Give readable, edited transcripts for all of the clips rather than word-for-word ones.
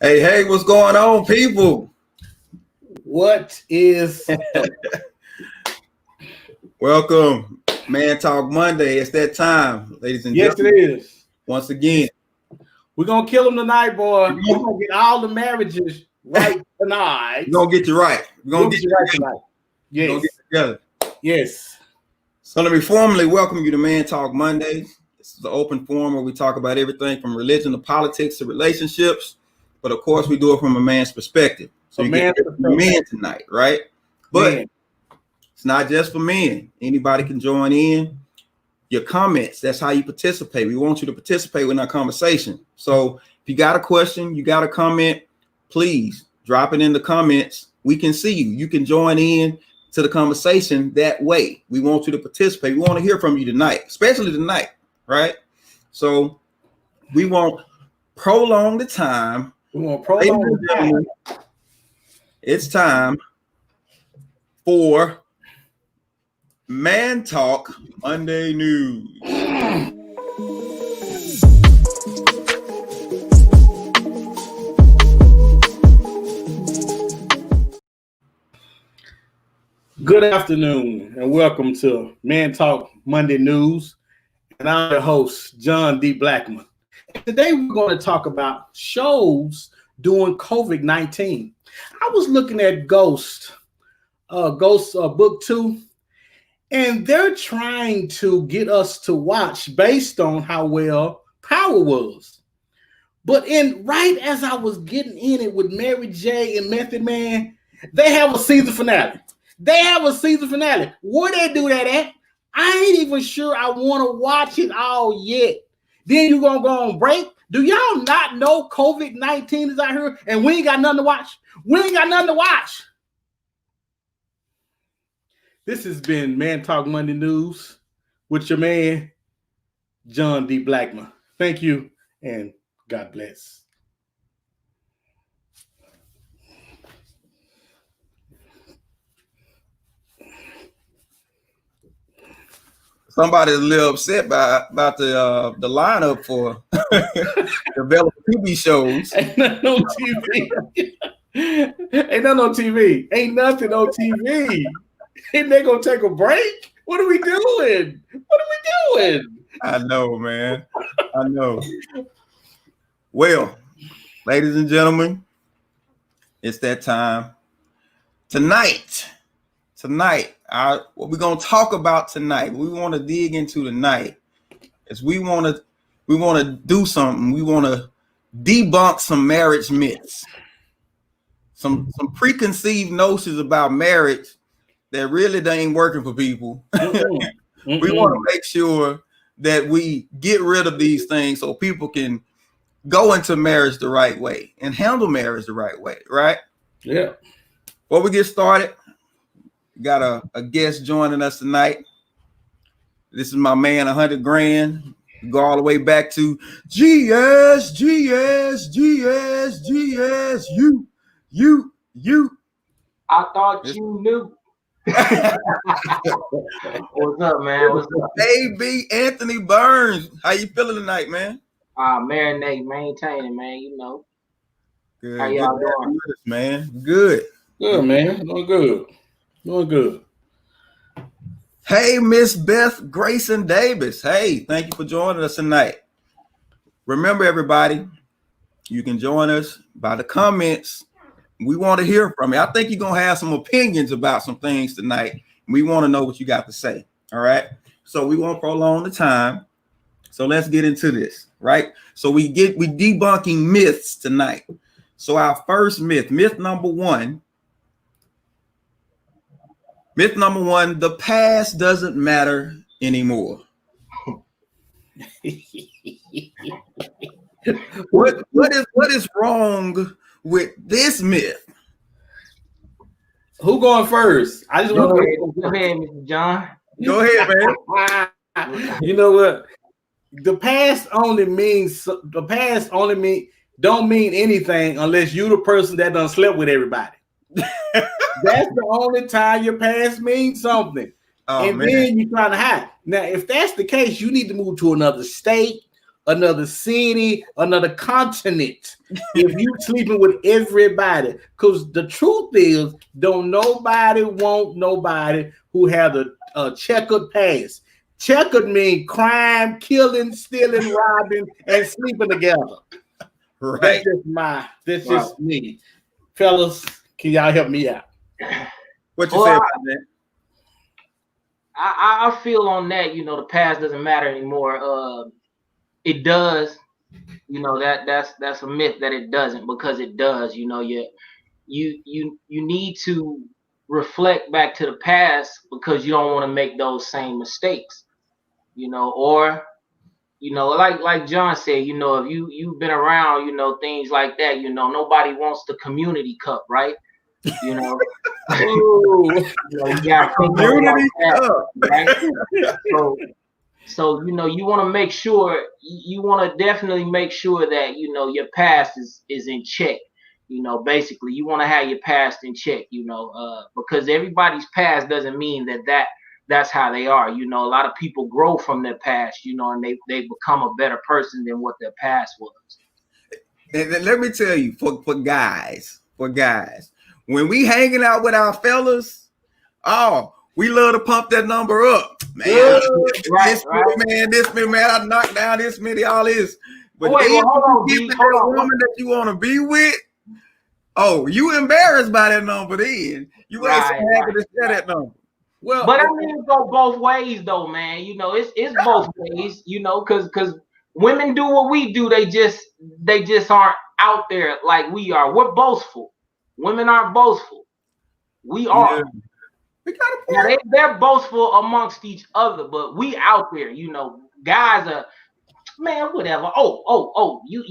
Hey, what's going on, people? What is Welcome, Man Talk Monday. It's that time, ladies and yes, gentlemen. it is. Once again, We're gonna kill them tonight, boy. We're gonna get all the marriages right tonight. we're gonna get you right. We're gonna get you right tonight. We're gonna Yes. get together. Yes. So let me formally welcome you to Man Talk Mondays. This is the open forum where we talk about everything from religion to politics to relationships, but of course we do it from a man's perspective. So you get men tonight, right? But it's not just for men. Anybody can join in. Your comments, that's how you participate. We want you to participate in our conversation. So if you got a question, you got a comment, please drop it in the comments. We can see you. You can join in to the conversation that way. We want you to participate. We want to hear from you tonight, especially tonight, right? So we won't prolong the time. It's time for Man Talk Monday News. Good afternoon and welcome to Man Talk Monday News. And I'm your host, John D. Blackman. And today we're going to talk about shows during COVID-19. I was looking at Ghost Book 2. And they're trying to get us to watch based on how well Power was. But right as I was getting in it with Mary J and Method Man, they have a season finale. Where they do that at? I ain't even sure I want to watch it all yet. Then you're going to go on break? Do y'all not know COVID-19 is out here and we ain't got nothing to watch? This has been Man Talk Monday News with your man, John D. Blackman. Thank you, and God bless. Somebody's a little upset about the lineup for developing TV shows. Ain't nothing on TV. Ain't nothing on TV. And they gonna take a break? What are we doing? I know, man. I know. Well, ladies and gentlemen, it's that time. Tonight, what we're gonna talk about tonight, what we want to dig into tonight, is we want to do something. We want to debunk some marriage myths, some preconceived notions about marriage that really ain't working for people. We want to make sure that we get rid of these things so people can go into marriage the right way and handle marriage the right way, right? Yeah. Before we get started, we got a guest joining us tonight. This is my man, 100 Grand. We go all the way back to GS, you. I thought you knew. What's up, man? What's up? AB Anthony Burns. How you feeling tonight, man? Marinate, maintaining, man. You know. Good. How y'all doing, man? Good. Good, man. Doing good. Hey, Miss Beth Grayson Davis. Hey, thank you for joining us tonight. Remember, everybody, you can join us by the comments. We want to hear from you. I think you're going to have some opinions about some things tonight. We want to know what you got to say. All right. So we won't prolong the time. So let's get into this, right? So we debunking myths tonight. So our first myth number one, the past doesn't matter anymore. What is wrong with this myth? Who going first? I just want to go ahead, Mr. John. Go ahead, man. You know what? The past don't mean anything unless you the person that done slept with everybody. That's the only time your past means something. Oh, and man. Then you're trying to hide. Now, if that's the case, you need to move to another state, another city, another continent. If you sleeping with everybody, because the truth is, don't nobody want nobody who have a checkered past. Checkered mean crime, killing, stealing, robbing, and sleeping together. Right. That's just me. Fellas, can y'all help me out? What you say about that? I feel on that, the past doesn't matter anymore. It does, that's a myth that it doesn't, because it does. You need to reflect back to the past, because you don't want to make those same mistakes, or like John said, if you've been around, things like that, nobody wants the community cup, right? You got community cup, right? So you want to make sure, you want to definitely make sure that your past is in check. Basically you want to have your past in check. Because everybody's past doesn't mean that's how they are. A lot of people grow from their past. And they become a better person than what their past was. And let me tell you, for guys, when we hanging out with our fellas, we love to pump that number up, man. This many, man, I knocked down this many, all this. But hold on, woman that you want to be with, you embarrassed by that number then. You ain't so happy to share that number. Well, but I mean, it go both ways though, man. It's both ways, because women do what we do. They just aren't out there like we are. We're boastful. Women aren't boastful. We are. Yeah. They're boastful amongst each other, but we out there, guys are, man, whatever. You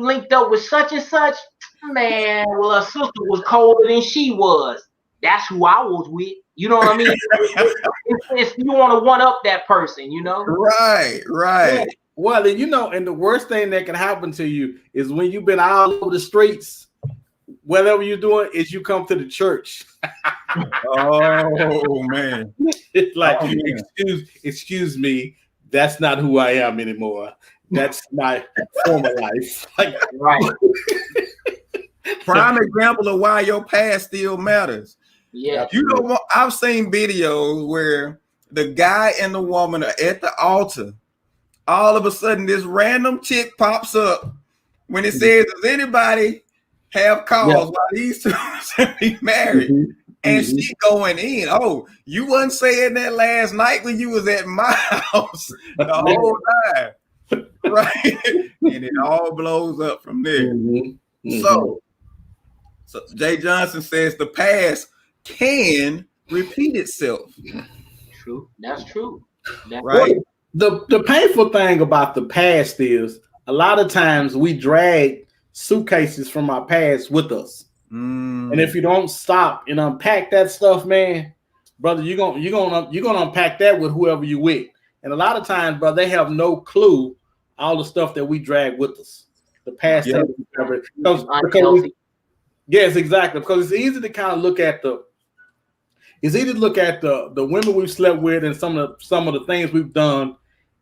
linked up with such and such, man. Well, her sister was colder than she was. That's who I was with. You know what I mean? It's you want to one up that person, Right. Yeah. Well, and the worst thing that can happen to you is when you've been all over the streets. Whatever you're doing is you come to the church. Oh man. It's like, excuse me, that's not who I am anymore. That's my former life. Right. Prime example of why your past still matters. Yeah. I've seen videos where the guy and the woman are at the altar. All of a sudden, this random chick pops up when it says, does anybody have cause while these two be married? And she going in. You wasn't saying that last night when you was at my house the whole time. Right. And it all blows up from there. So Jay Johnson says the past can repeat itself. True. That's true. Right. The painful thing about the past is a lot of times we drag suitcases from our past with us. And if you don't stop and unpack that stuff, man, brother, you're gonna unpack that with whoever you with. And a lot of times, brother, they have no clue all the stuff that we drag with us. The past, yes, exactly. Because it's easy to kind of look at the women we've slept with and some of the things we've done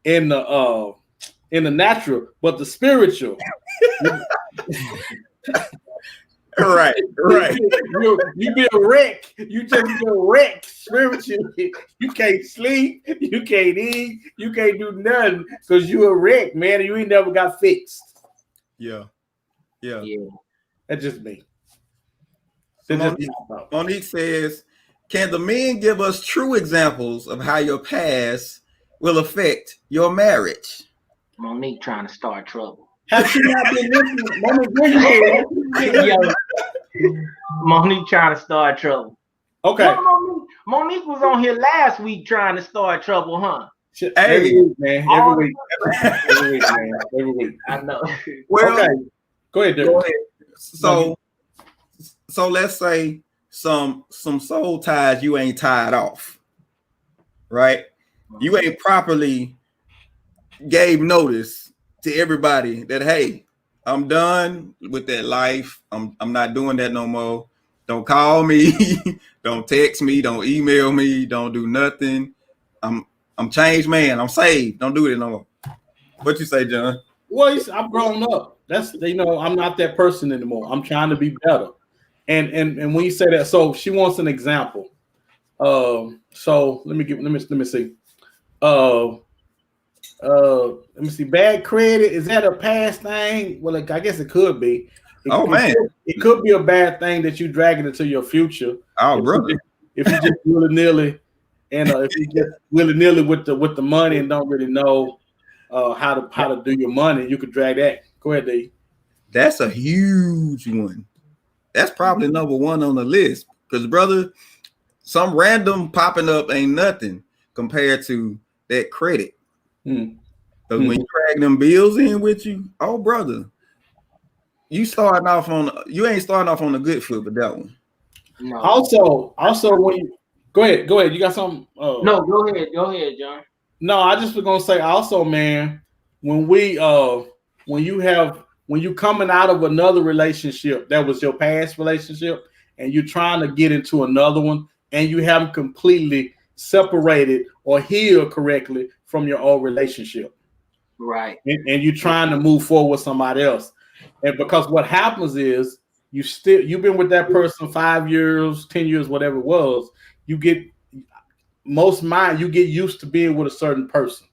in the natural, but the spiritual. Right. You be a wreck. You just be a wreck spiritually. You can't sleep. You can't eat. You can't do nothing because you a wreck, man. And you ain't never got fixed. Yeah. That's just me. Monique says, can the men give us true examples of how your past will affect your marriage? Monique trying to start trouble. Has she not been listening? Monique trying to start trouble. Okay. Monique was on here last week trying to start trouble, huh? Every week, man. Every week. I know. Well, okay. Go ahead, Derek. So let's say some soul ties you ain't tied off, right? You ain't properly gave notice to everybody that, hey, I'm done with that life. I'm not doing that no more. Don't call me, don't text me, don't email me, don't do nothing. I'm changed man. I'm saved. Don't do it no more. What you say, John? Well, I've grown up. That's I'm not that person anymore. I'm trying to be better. And when you say that, so she wants an example. So let me see. Let me see. Bad credit, is that a past thing? Well, I guess it could be. It could be a bad thing that you drag it into your future. Oh, brother. If you just willy-nilly, and if you just willy-nilly with the money and don't really know how to do your money, you could drag that. Go ahead, Dave. That's a huge one. That's probably number one on the list. Because, brother, some random popping up ain't nothing compared to that credit. Because when you drag them bills in with you, oh, brother, you ain't starting off on the good foot with that one. No. Also, when you go ahead. You got something? No, go ahead, John. No, I just was gonna say also, man, when you coming out of another relationship that was your past relationship, and you're trying to get into another one, and you haven't completely separated or healed correctly from your old relationship, right? And you're trying to move forward with somebody else, and because what happens is you've been with that person 5 years, 10 years, whatever it was, you get used to being with a certain person.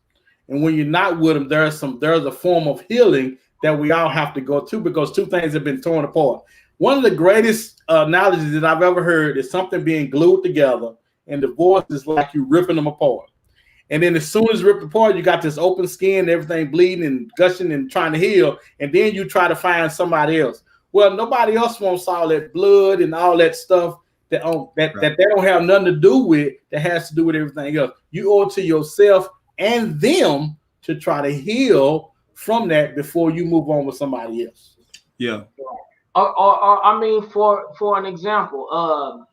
And when you're not with them, there's a form of healing that we all have to go through, because two things have been torn apart. One of the greatest analogies that I've ever heard is something being glued together, and divorce is like you ripping them apart. And then as soon as ripped apart, you got this open skin, everything bleeding and gushing and trying to heal. And then you try to find somebody else. Well, nobody else wants all that blood and all that stuff that they don't have nothing to do with, that has to do with everything else. You owe it to yourself and them to try to heal from that before you move on with somebody else. Yeah. Or I mean, for an example,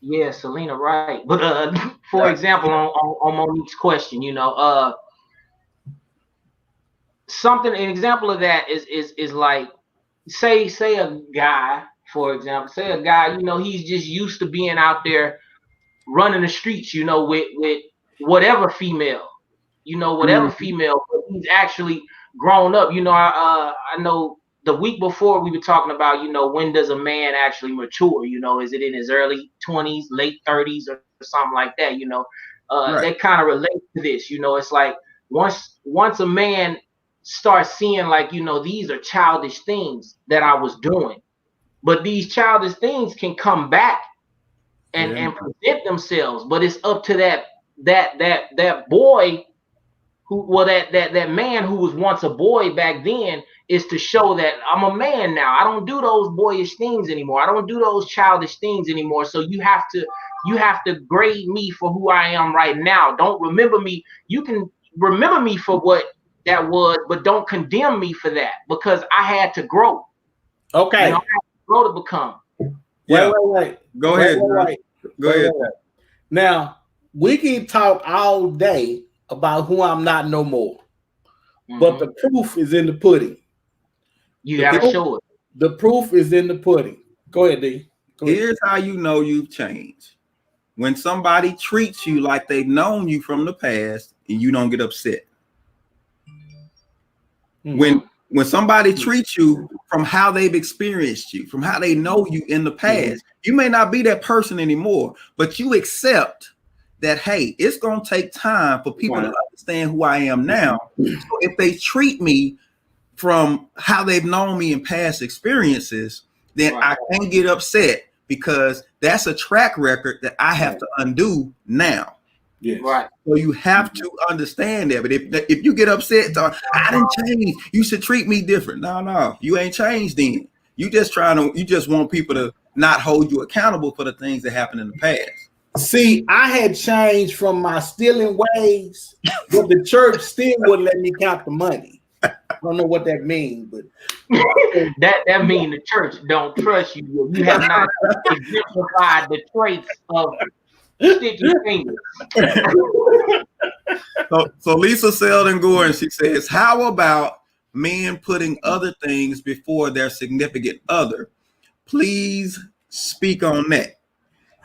yeah, Selena, right? But for example, on Monique's question, an example of that is like, say a guy, for example, he's just used to being out there running the streets, with whatever female, female, but he's actually grown up. I know the week before we were talking about, when does a man actually mature? Is it in his early 20s, late 30s, or something like that? They kind of relate to this. It's like once a man starts seeing, like, these are childish things that I was doing, but these childish things can come back and present themselves. But it's up to that boy that man who was once a boy back then, is to show that I'm a man now. I don't do those boyish things anymore. I don't do those childish things anymore. So you have to grade me for who I am right now. Don't remember me. You can remember me for what that was, but don't condemn me for that, because I had to grow. Okay. I had to grow to become. Yeah. Wait. Go ahead. Go ahead. Now, we can talk all day about who I'm not no more. But the proof is in the pudding. You gotta show it. The proof is in the pudding. Go ahead, D. Here's how you know you've changed. When somebody treats you like they've known you from the past and you don't get upset. When somebody treats you from how they've experienced you, from how they know you in the past, you may not be that person anymore, but you accept that, hey, it's going to take time for people to understand who I am now. So if they treat me from how they've known me in past experiences, then I can't get upset, because that's a track record that I have to undo now. Yes. Right. So you have to understand that. But if you get upset, I didn't change, you should treat me different. No, you ain't changed then. You just want people to not hold you accountable for the things that happened in the past. See, I had changed from my stealing ways, but the church still wouldn't let me count the money. I don't know what that means, but that means the church don't trust you. You have not exemplified the traits of sticky fingers. So Lisa Selden Gordon, she says, how about men putting other things before their significant other? Please speak on that.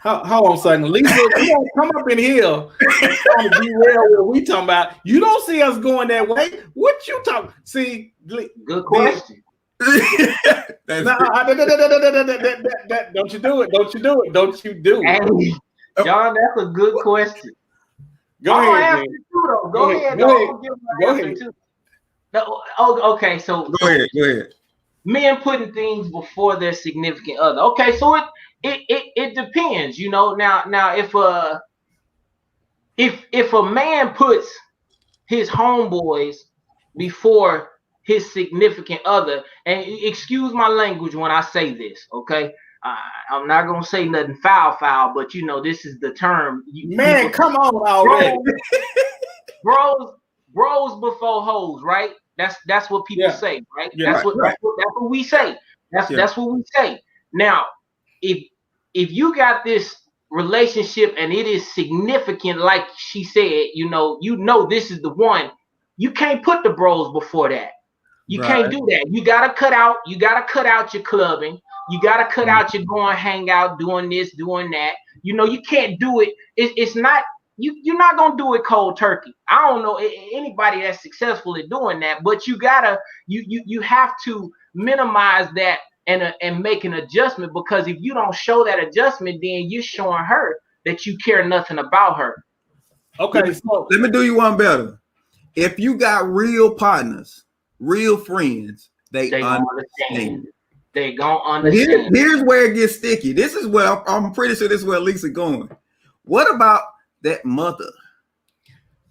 Hold on a second. Lisa, you don't come up in here trying to derail what we talking about. You don't see us going that way. What you talking? See, good question. Don't you do it. Don't you do it. Don't you do it. Hey, John, that's a good question. Go ahead, man. Go ahead. Go ahead. No, okay, so Go ahead. Men putting things before their significant other. Okay, so it depends, you know. Now if a man puts his homeboys before his significant other, and excuse my language when I say this, okay? I'm not gonna say nothing foul, but you know this is the term. Man, come on already. Bros before hoes, right? That's what people say, right? Yeah, that's what we say. That's what we say. Now, if you got this relationship and it is significant, like she said, you know this is the one. You can't put the bros before that. You can't do that. You gotta cut out your clubbing. You gotta cut out your going hang out, doing this, doing that. You know, you can't do it. It's not. You're not gonna do it cold turkey. I don't know anybody that's successful at doing that, but you have to minimize that and make an adjustment, because if you don't show that adjustment, then you're showing her that you care nothing about her. Okay, so let me do you one better. If you got real partners, real friends, they understand. They gonna understand. Here's where it gets sticky. This is where I'm pretty sure this is where Lisa going. What about that mother?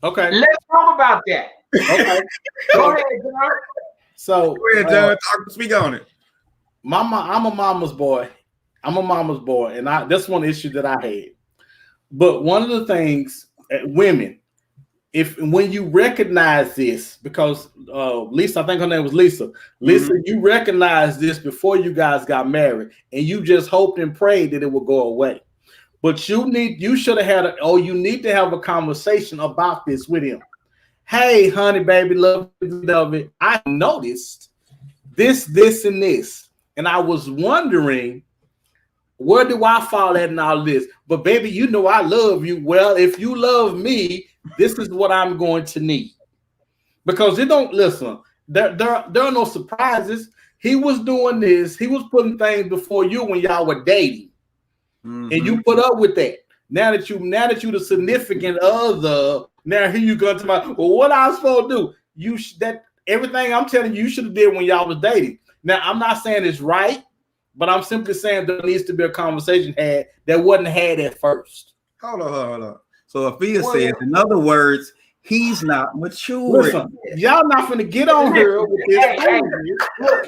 Okay, let's talk about that. Okay, go ahead, John. So go ahead, John. Speak on it. I'm a mama's boy. And that's one issue that I had. But one of the things, women, when you recognize this, because Lisa, I think her name was Lisa. Lisa, you recognized this before you guys got married, and you just hoped and prayed that it would go away. But you need to have a conversation about this with him. Hey, honey, baby, love it. I noticed this, and this, and I was wondering, where do I fall at in all this? But baby, you know I love you. Well, if you love me, this is what I'm going to need. Because they don't listen. There are no surprises. He was doing this. He was putting things before you when y'all were dating. And you put up with that. Now that you the significant other, now here you go to my, well, what I supposed to do? That everything I'm telling you should have did when y'all was dating. Now I'm not saying it's right, but I'm simply saying there needs to be a conversation had that wasn't had at first. Hold on. So Afia says, in other words, he's not mature. Listen, y'all not finna get on here with this.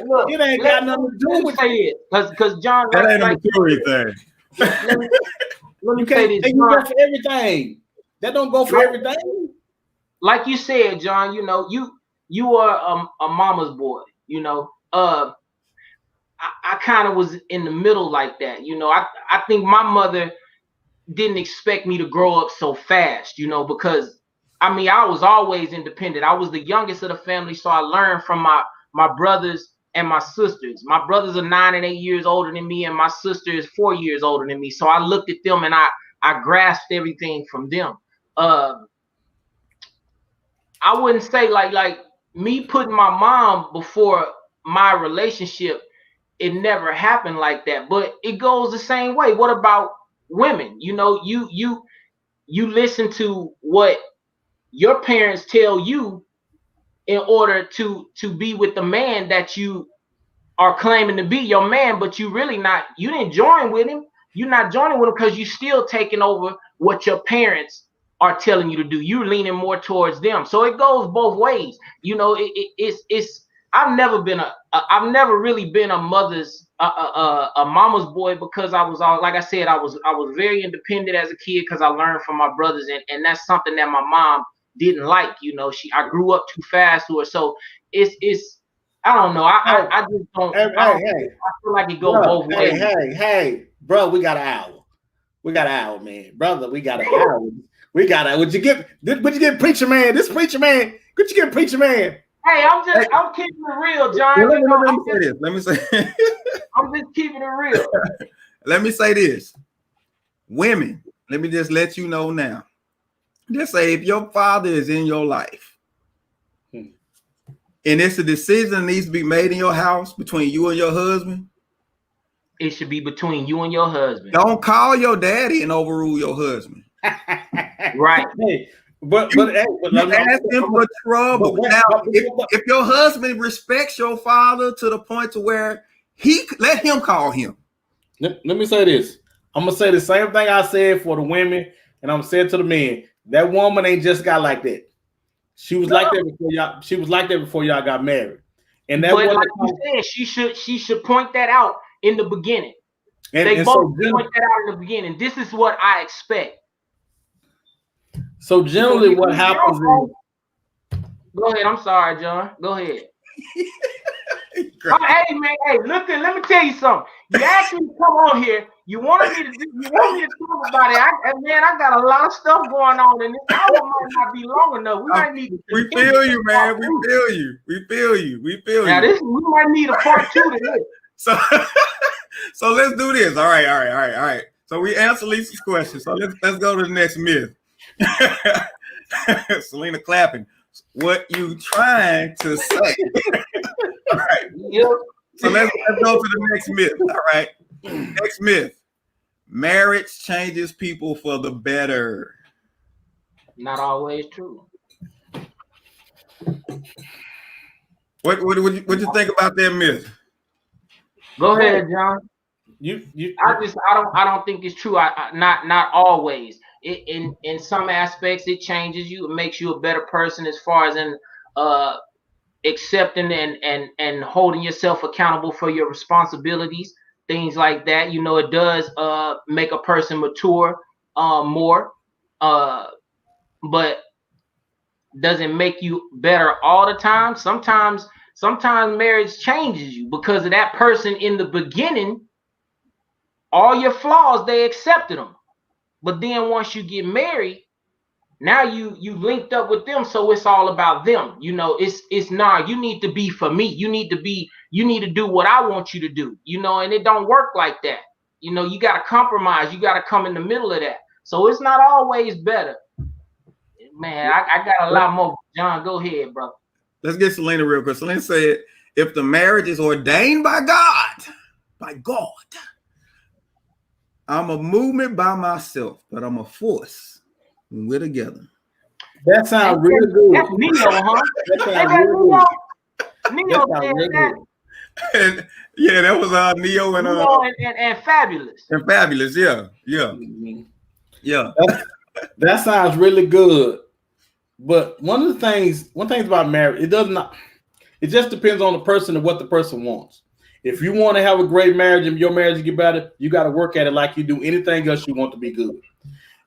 Look, it ain't got nothing to do with it. Because John, that ain't a maturity thing. Let me say this. You go for everything. That don't go for everything. Like you said, John, you know, you are a mama's boy, you know. I kind of was in the middle like that, you know. I think my mother didn't expect me to grow up so fast, you know, because I mean, I was always independent. I was the youngest of the family, so I learned from my brothers and my sisters. My brothers are 9 and 8 years older than me, and my sister is 4 years older than me. So I looked at them and I grasped everything from them. I wouldn't say like me putting my mom before my relationship. It never happened like that, but it goes the same way. What about women? You know, you listen to what your parents tell you in order to be with the man that you are claiming to be your man, but you didn't join with him. You're not joining with him because you're still taking over what your parents are telling you to do. You're leaning more towards them. So it goes both ways. You know, it's I've never really been a mama's boy, because I was all, like I said, I was very independent as a kid because I learned from my brothers, and that's something that my mom didn't like. You know, I grew up too fast to her. So it's I don't know. I just don't. I feel like it goes both ways. Hey, bro, we got an hour, man. Brother, we got an hour. Would you get preacher man? This preacher man. Could you get preacher man? Hey, I'm keeping it real, John. Let me say this. I'm just keeping it real. Let me say this. women, let me just let you know now. Just say if your father is in your life and it's a decision that needs to be made in your house between you and your husband, it should be between you and your husband. Don't call your daddy and overrule your husband. Right. Hey, but you ask him for trouble. Now, if your husband respects your father to the point to where let him call him. Let me say this. I'm gonna say the same thing I said for the women, and I'm gonna say it to the men. That woman ain't just got like that. She was like that before y'all. She was like that before y'all got married. And that but like you said, she should point that out in the beginning. They both point that out in the beginning. This is what I expect. So generally, what happens is. Go ahead. I'm sorry, John. Go ahead. Hey man, hey, look, let me tell you something. You actually come on here. You want me to talk about it. I got a lot of stuff going on, and this hour might not be long enough. We might need. We feel you, man. We feel you. Now we might need a part 2 to this. So let's do this. All right. So we answer Lisa's question. So let's go to the next myth. Selena clapping. What you trying to say? All right. Yep. So let's go to the next myth. All right. Next myth. Marriage changes people for the better. Not always true. What you think about that myth? Go ahead, John. I don't think it's true. Not always. In some aspects it changes you. It makes you a better person as far as in accepting and holding yourself accountable for your responsibilities, things like that. You know, it does make a person mature more, but doesn't make you better all the time. Sometimes marriage changes you because of that person in the beginning. All your flaws, they accepted them. But then once you get married, now you linked up with them, so it's all about them. You know, it's not, you need to be for me. You need to do what I want you to do. You know, and it don't work like that. You know, you got to compromise. You got to come in the middle of that. So it's not always better. Man, I got a lot more. John, go ahead, bro. Let's get Selena real quick. Selena said, if the marriage is ordained by God, I'm a movement by myself, but I'm a force when we're together. That sounds really good. That's Neo, huh? Neo said that. And, yeah, that was Neo and Fabulous. And Fabulous, yeah. That sounds really good. But one thing about marriage, it just depends on the person and what the person wants. If you want to have a great marriage and your marriage get better, you got to work at it like you do anything else you want to be good.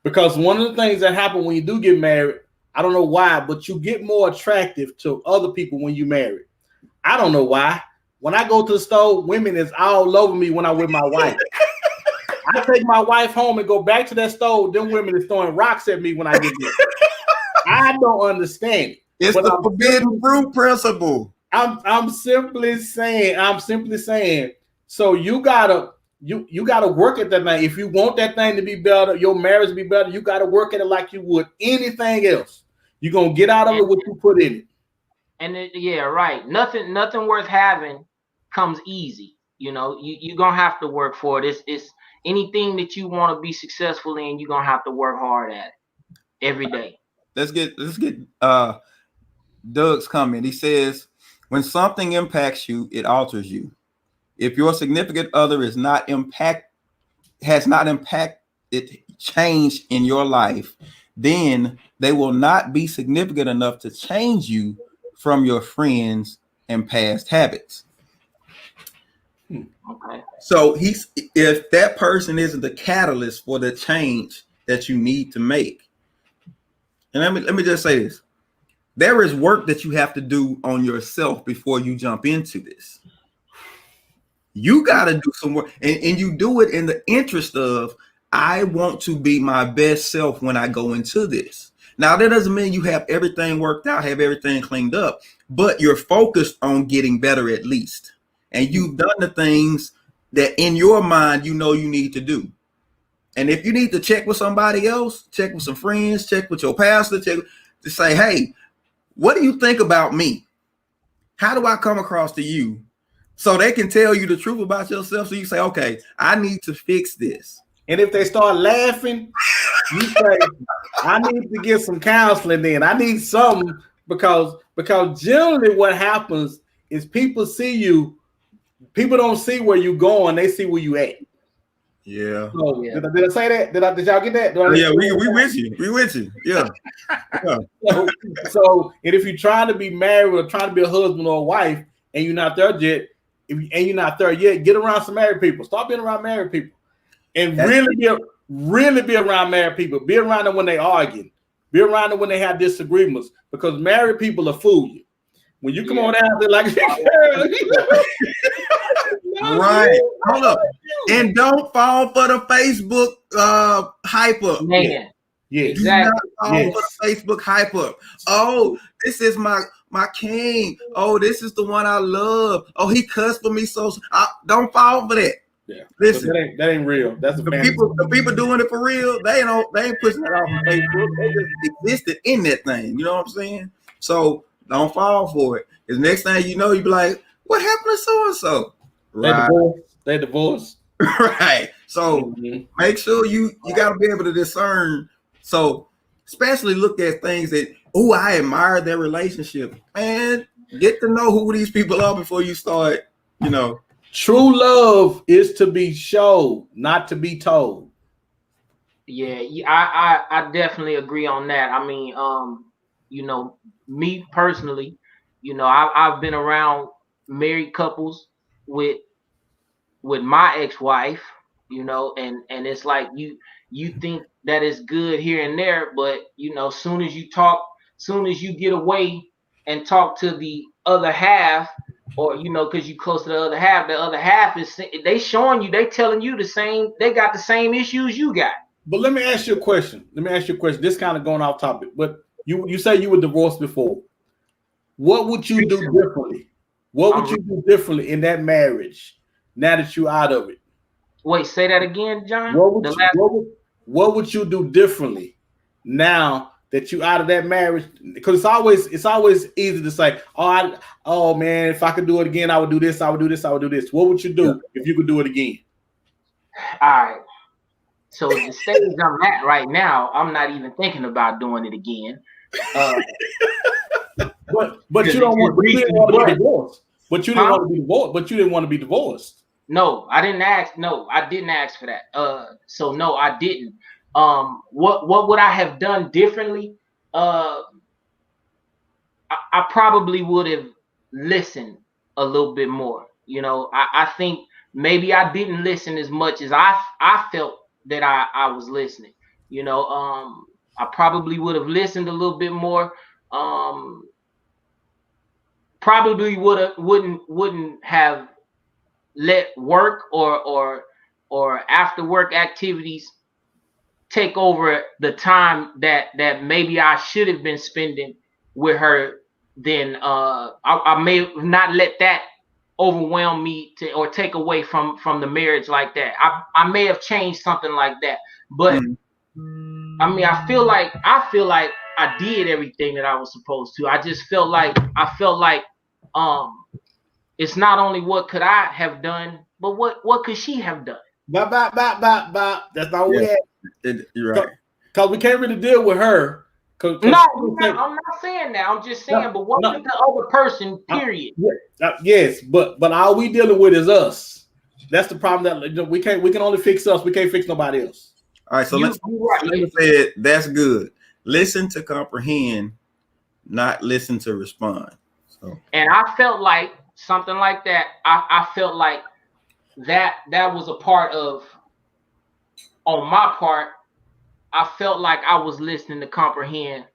Because one of the things that happen when you do get married, I don't know why, but you get more attractive to other people when you marry. I don't know why. When I go to the store, women is all over me when I'm with my wife. I take my wife home and go back to that store. Them women is throwing rocks at me when I get there. I don't understand it. It's the forbidden fruit principle. I'm simply saying. So you gotta work at that thing. If you want that thing to be better, your marriage to be better, you gotta work at it like you would anything else. You're gonna get out of it what you put in it. And yeah, right. Nothing worth having comes easy. You know, you're gonna have to work for it. It's anything that you want to be successful in, you're gonna have to work hard at it every day. Let's get Doug's comment. He says, when something impacts you, it alters you. If your significant other has not impacted change in your life, then they will not be significant enough to change you from your friends and past habits. Okay. So if that person isn't the catalyst for the change that you need to make, and let me just say this. There is work that you have to do on yourself before you jump into this. You got to do some work, and you do it in the interest of, I want to be my best self when I go into this. Now, that doesn't mean you have everything worked out, have everything cleaned up, but you're focused on getting better at least. And you've done the things that in your mind, you know you need to do. And if you need to check with somebody else, check with some friends, check with your pastor, check to say, hey, what do you think about me? How do I come across to you? So they can tell you the truth about yourself. So you say, okay, I need to fix this. And if they start laughing, you say, I need to get some counseling in. I need something because generally what happens is people see you. People don't see where you going. They see where you at. Yeah. So, yeah. Did I say that? Did y'all get that? Yeah, we with you. We with you. Yeah. Yeah. So, and if you're trying to be married or trying to be a husband or a wife, and you're not there yet, get around some married people. Start being around married people, and really be around married people. Be around them when they argue. Be around them when they have disagreements, because married people will fool you. When you come on out there like, right, hold up, and don't fall for the Facebook hype up. Man, yeah, exactly. Do not fall for the Facebook hype up. Oh, this is my king. Oh, this is the one I love. Oh, he cussed for me, so don't fall for that. Yeah, listen, that ain't real. That's the people doing it for real. They ain't pushing that off of Facebook. They just existed in that thing. You know what I'm saying? So don't fall for it. Because next thing you know, you be like, what happened to so and so? Right. They divorced. Right. So make sure you got to be able to discern. So especially look at things that, oh, I admire their relationship. Man, get to know who these people are before you start, True love is to be showed, not to be told. Yeah, I definitely agree on that. I mean, me personally, I've been around married couples with my ex-wife, and it's like you think that it's good here and there, but soon as you get away and talk to the other half, or because you close to the other half is they showing you, they telling you the same, they got the same issues you got. But let me ask you a question. This kind of going off topic, but you say you were divorced before. What would you do differently? What would you do differently in that marriage now that you're out of it? Wait, say that again, John. What would you do differently now that you out of that marriage? Because it's always easy to say, oh man, if I could do it again, I would do this, I would do this, I would do this. What would you do if you could do it again? All right. So the stage I'm at right now, I'm not even thinking about doing it again. But you don't want to be divorced. But you didn't want to be divorced. But you didn't want to be divorced. No, I didn't ask. No, I didn't ask for that. So no, I didn't. What would I have done differently? I probably would have listened a little bit more. I think maybe I didn't listen as much as I felt that I was listening. I probably would have listened a little bit more. Probably wouldn't have let work or after work activities take over the time that maybe I should have been spending with her. Then I may have not let that overwhelm me or take away from the marriage like that. I may have changed something like that, but I mean, I feel like I did everything that I was supposed to. I just felt like it's not only what could I have done, but what could she have done? Bop. That's not what we had. You're right. Because we can't really deal with her. No, I'm not saying that. I'm just saying, but what with the other person, period. Yes, but all we dealing with is us. That's the problem, that we can only fix us. We can't fix nobody else. All right, so let's say that's good. Listen to comprehend, not listen to respond. So. And I felt like something like that. I felt like that was a part of, on my part, I felt like I was listening to comprehend,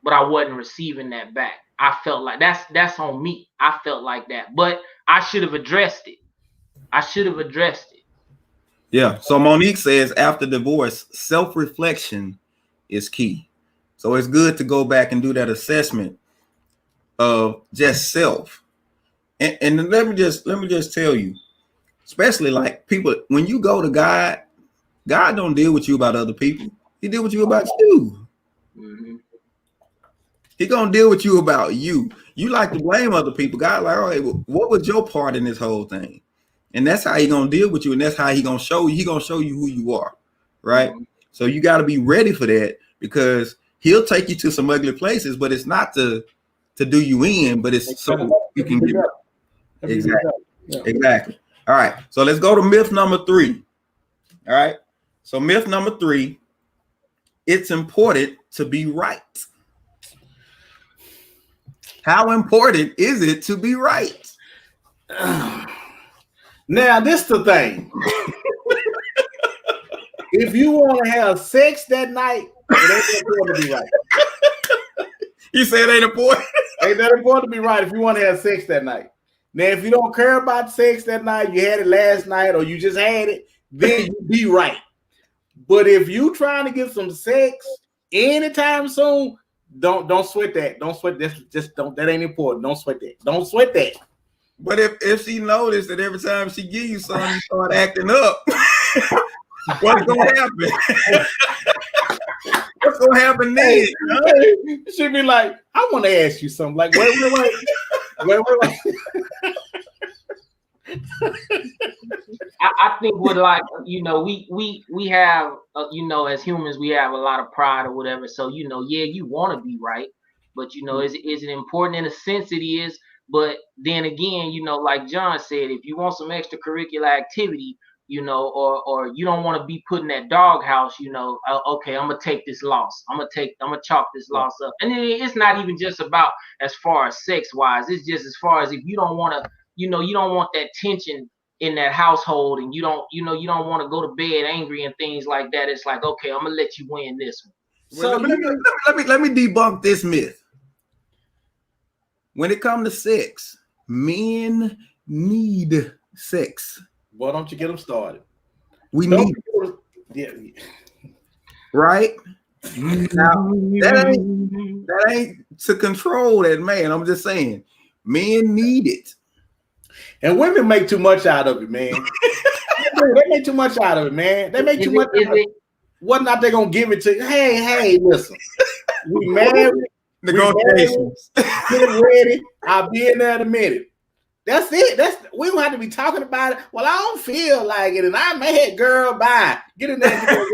but I wasn't receiving that back. I felt like that's on me. I felt like that, but I should have addressed it. Yeah. So Monique says after divorce, self-reflection is key. So it's good to go back and do that assessment of just self. And let me just tell you, especially like people, when you go to God God don't deal with you about other people. He deal with you about you. Mm-hmm. He gonna deal with you about you. You like to blame other people. God, like, all right, well, what was your part in this whole thing? And that's how he gonna deal with you, and that's how he gonna show you. He gonna show you who you are, right? Mm-hmm. So you got to be ready for that, because he'll take you to some ugly places, but it's not to do you in, but it's so you can get exactly. Yeah. Exactly. All right. So let's go to myth number 3. All right. So myth number 3, it's important to be right. How important is it to be right? Now, this is the thing. If you want to have sex that night, it ain't important to be right. You say it ain't important? Ain't that important to be right if you want to have sex that night. Now, if you don't care about sex that night, you had it last night, or you just had it, then you be right. But if you trying to get some sex anytime soon, don't sweat that. Don't sweat this. Just don't. That ain't important. Don't sweat that. Don't sweat that. But if she noticed that every time she give you something, you start acting up, what's gonna happen? What's gonna happen then? She'd be like, I want to ask you something. Like, wait. I think with, like, you know, we have you know, as humans we have a lot of pride or whatever. So, you know, yeah, you want to be right, but you know, is it important? In a sense it is, but then again, you know, like John said, if you want some extracurricular activity, you know, or you don't want to be put in that doghouse, you know, okay, I'm gonna take this loss. I'm gonna chalk this loss up. And it's not even just about as far as sex wise. It's just as far as if you don't want to, you know, you don't want that tension in that household, and you don't want to go to bed angry and things like that. It's like, okay, I'm gonna let you win this one. So let me debunk this myth. When it comes to sex, men need sex. Well, don't you get them started? We need right now. That ain't to control that man. I'm just saying, men need it, and women make too much out of it, man. They make too much out of it, man. They make too much. What not? They gonna give it to you? Hey, listen, we married. Negotiations. Get ready. I'll be in there in a minute. That's it. We don't have to be talking about it. Well, I don't feel like it, and I'm mad, girl. Bye. Get in there.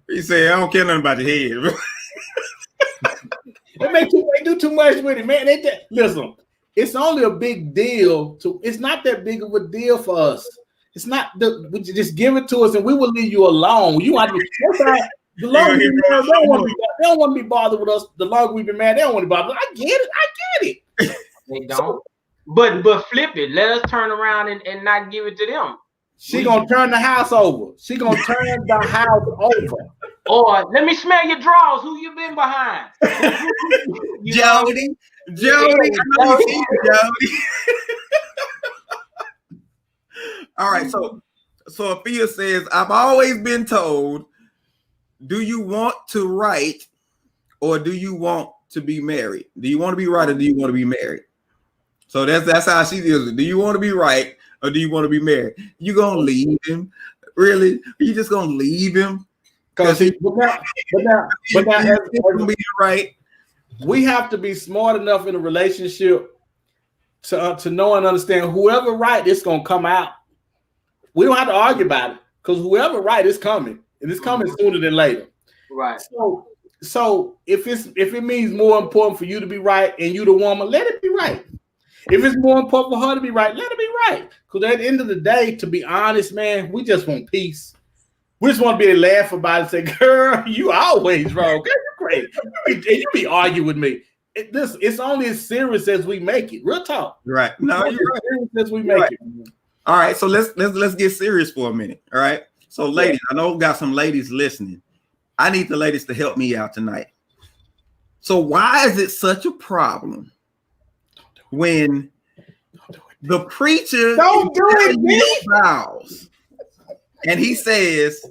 You say I don't care nothing about your head. They do too much with it, man. Listen, it's only a big deal it's not that big of a deal for us. It's not we just give it to us and we will leave you alone. You want to the longer we been married, they don't want to be bothered with us. The longer we've been married, they don't want to be bothered. I get it. They don't. But flip it. Let us turn around and not give it to them. She gonna turn the house over. She gonna turn the house over. Or let me smell your drawers. Who you been behind? Jody. All right, so Sophia says, I've always been told, do you want to write or do you want to be married? Do you want to be right or do you want to be married? So that's how she deals with it. Do you want to be right or do you want to be married? You gonna leave him? Really? You just gonna leave him? Because but now be right. We have to be smart enough in a relationship to know and understand whoever right, it's gonna come out. We don't have to argue about it because whoever right is coming, and it's coming sooner than later. Right. So if it means more important for you to be right and you the woman, let it be right. If it's more important for her to be right, let it be right. Because at the end of the day, to be honest, man, we just want peace. We just want to be able to laugh about it and say, girl, you always wrong. Girl, you're great. And you be arguing with me. It's only as serious as we make it. Real talk. Right. No, you're right. As serious as we make it. All right. So let's get serious for a minute. All right. So ladies, I know we got some ladies listening. I need the ladies to help me out tonight. So why is it such a problem when the preacher don't do it vows and he says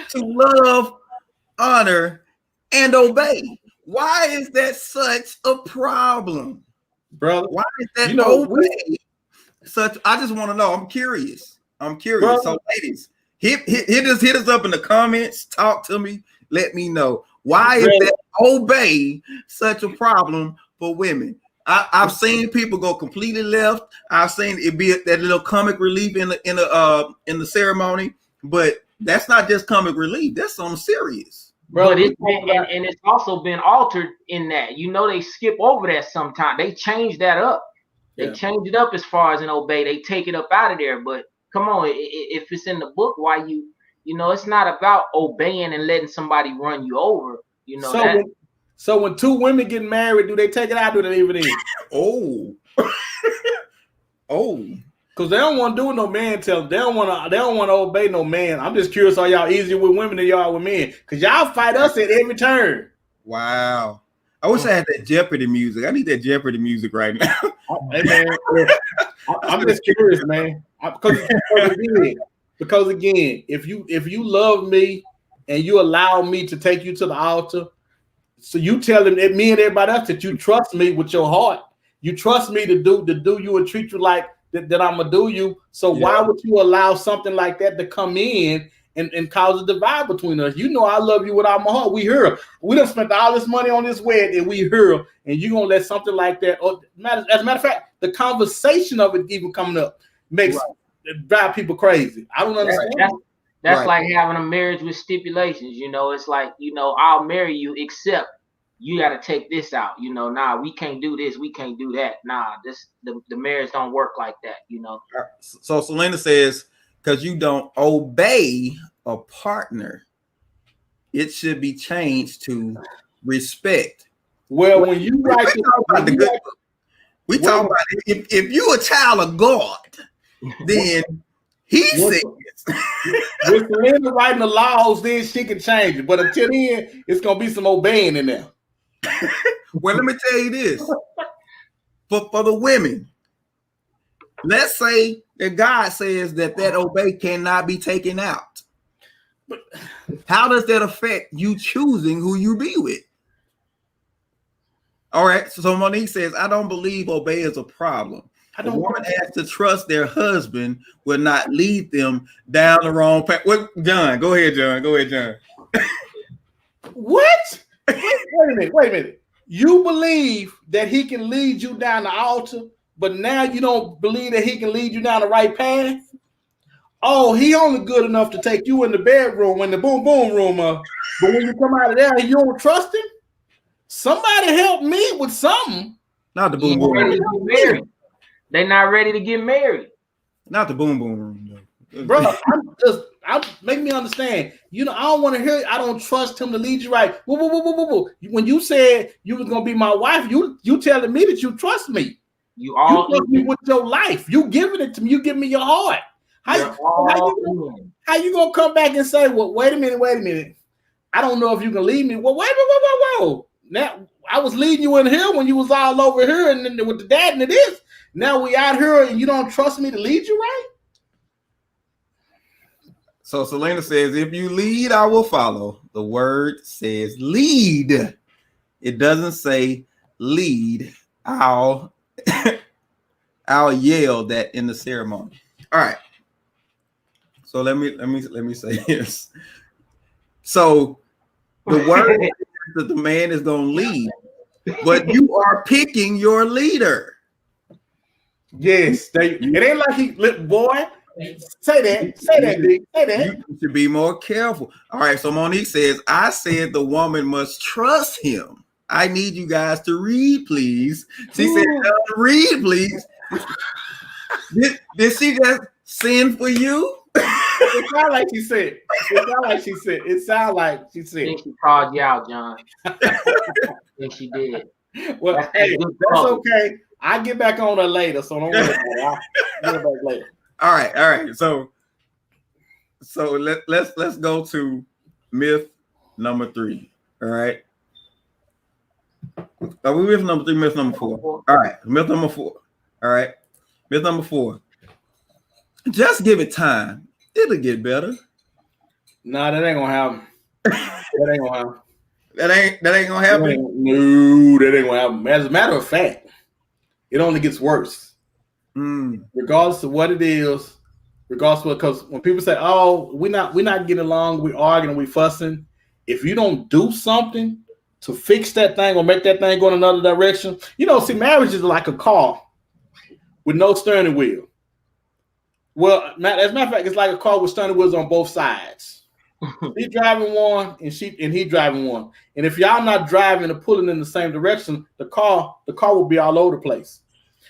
to love, honor, and obey? Why is that such a problem, brother? Why is that obey such? I just want to know. I'm curious. Brother. So, ladies, hit us up in the comments. Talk to me. Let me know. Why is that obey such a problem for women? I've seen people go completely left. I've seen it be that little comic relief in the ceremony, but that's not just comic relief. That's something serious. Bro, but it's also been altered in that. You know, they skip over that sometimes. They change that up. They change it up as far as an obey. They take it up out of there. But come on, if it's in the book, why you know, it's not about obeying and letting somebody run you over. You know, so when two women get married, do they take it out or do they leave it in? Because they don't want to do no man tell them. They don't want to obey no man. I'm just curious, are y'all easier with women than y'all are with men? Because y'all fight us at every turn. Wow. I wish I had that Jeopardy music. I need that Jeopardy music right now. Hey, man, I'm just curious, man. Because again, if you love me and you allow me to take you to the altar, so you tell them that me and everybody else that you trust me with your heart. You trust me to do you and treat you like that I'm gonna do you. So why would you allow something like that to come in and cause a divide between us? You know I love you with all my heart. We here. We done spent all this money on this wedding and we here, and you gonna let something like that. As a matter of fact, the conversation of it even coming up makes it drive people crazy. I don't understand. That's like having a marriage with stipulations. You know, it's like, you know, I'll marry you except you got to take this out. You know, nah, we can't do this. We can't do that. Nah, the marriage don't work like that. You know. So Selena says, because you don't obey a partner, it should be changed to respect. Well, when you write we talk about if you a child of God, then he says. With Selena writing the laws, then she can change it. But until then, it's gonna be some obeying in there. Well, let me tell you this. For the women, let's say that God says that obey cannot be taken out. How does that affect you choosing who you be with? All right. So Monique says, I don't believe obey is a problem. A woman has to trust their husband will not lead them down the wrong path. What, John? Go ahead, John. What? Wait a minute. You believe that he can lead you down the altar, but now you don't believe that he can lead you down the right path? Oh, he only good enough to take you in the bedroom in the boom boom room. But when you come out of there, you don't trust him? Somebody help me with something. Not the boom boom room. They're not ready to get married. Not the boom boom room, bro. I'm make me understand. You know, I don't want to hear. I don't trust him to lead you right. When you said you was gonna be my wife, you telling me that you trust me. You trust me with your life. You giving it to me. You give me your heart. How you gonna come back and say, well, wait a minute. I don't know if you can lead me. Well, whoa. Now I was leading you in here when you was all over here and then with the dad and it is. Now we out here and you don't trust me to lead you right? So Selena says, if you lead, I will follow. The word says lead. It doesn't say lead. I'll yell that in the ceremony. All right. So let me say this. So the word is that the man is going to lead, but you are picking your leader. Yes, it ain't like he boy. Say that. You should be more careful. All right, so Monique says, I said the woman must trust him. I need you guys to read, please. She said, read, please. Did she just send for you? It sounds like she said. It sounds like she said. I think she called you out, John. I think she did. Well, that's okay. I get back on her later, so don't worry about it. I'll get back later. All right. So let's go to myth number 3. All right. Are we myth number 3? Myth number 4. All right. Myth number 4. All right. Myth number 4. Just give it time. It'll get better. Nah, that ain't gonna happen. That ain't gonna happen. No, that ain't gonna happen. As a matter of fact, it only gets worse. Regardless of what it is, regardless of, because when people say, "Oh, we're not getting along, we arguing, we fussing," if you don't do something to fix that thing or make that thing go in another direction, see, marriage is like a car with no steering wheel. Well, as a matter of fact, it's like a car with steering wheels on both sides. He's driving one and he driving one. And if y'all not driving or pulling in the same direction, the car will be all over the place.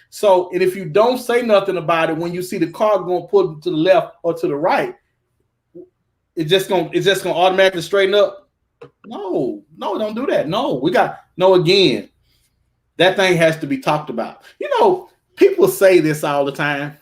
So, and if you don't say nothing about it, when you see the car going pull to the left or to the right, it's just gonna automatically straighten up. No, don't do that. Again, that thing has to be talked about. People say this all the time.